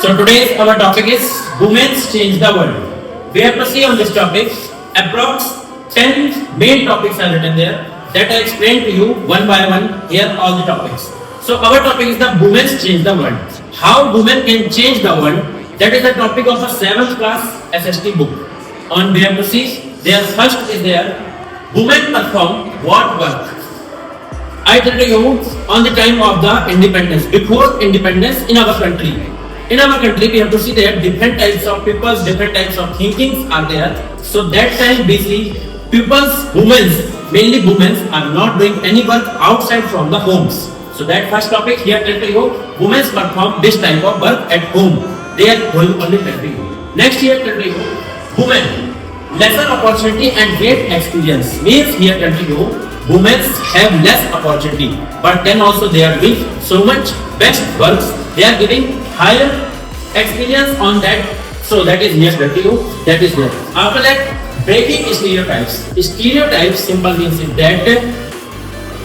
So today's our topic is Women's Change the World. We have to see on this topic approx 10 main topics are written there that I explain to you one by one. Here all the topics. So our topic is the Women's Change the World. How women can change the world. That is the topic of a 7th class SST book. On we have to see their first is there women perform what work. I tell you on the time of the independence, before independence in our country. In our country, we have to see that different types of peoples, different types of thinkings are there. So that time we see people's, women's, mainly women's are not doing any work outside from the homes. So that first topic here tell you, women's perform this type of work at home. They are going only tell you. Next here tell you, women, lesser opportunity and great experience. Means here tell you, women have less opportunity, but then also they are doing so much best works. They are giving higher experience on that. So that is here tell you, that is there. After that, breaking stereotypes. Stereotypes simple means is that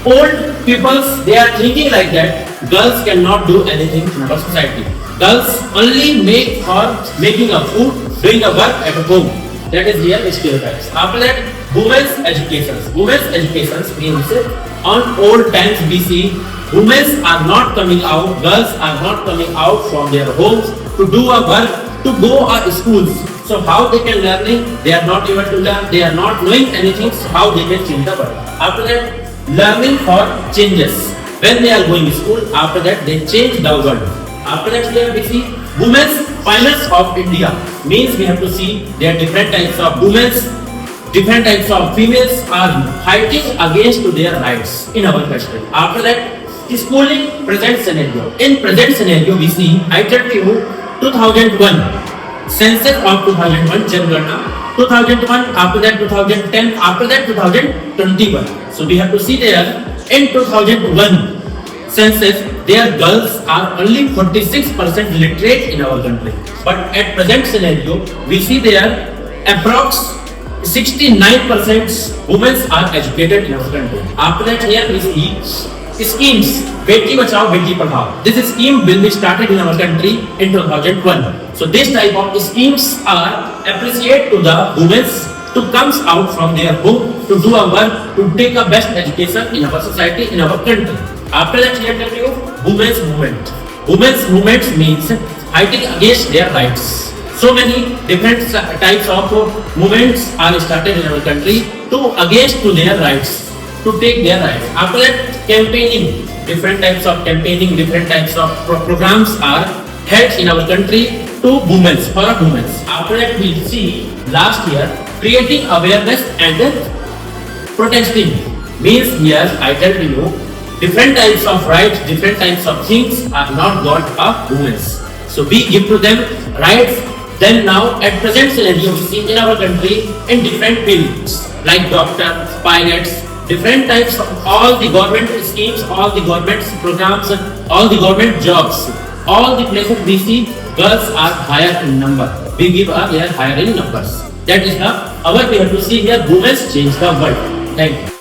old peoples they are thinking like that. Girls cannot do anything in our society. Girls only make for making a food, doing a work at home. That is here stereotypes. After that, women's education. Women's education means on old times we see women are not coming out, girls are not coming out from their homes to do a work, to go to schools. So how they can learn? They are not able to learn, they are not knowing anything, so how they can change the world. After that, learning for changes. When they are going to school, after that they change the world. After that here we see women's finance of India. Means we have to see there are different types of women's, different types of females are fighting against their rights in our country. After that, schooling present scenario. In present scenario we see, I tell you 2001, census of 2001, Janagana, 2001, after that 2010, after that 2021. So we have to see there in 2001 census, their girls are only 46% literate in our country. But at present scenario, we see there approx 69% women are educated in our country. After that here we see schemes, Beti Bachao, Beti Padhao. This scheme will be started in our country in 2001. So this type of schemes are appreciate to the women to come out from their home to do a work, to take a best education in our society, in our country. After that here tell you women's movement. Women's movement means fighting against their rights. So many different types of movements are started in our country to against to their rights, to take their rights. After that, campaigning, different types of campaigning, different types of programs are held in our country to women, for women. After that, we see last year creating awareness and protesting. Means here I tell you different types of rights, different types of things are not got of women. So we give to them rights. Then now at present scenario we see in our country in different fields like doctors, pilots, different types of all the government schemes, all the government programs, all the government jobs, all the places we see girls are higher in number. We give a higher in numbers. That is the our we have to see here women change the world. Thank you.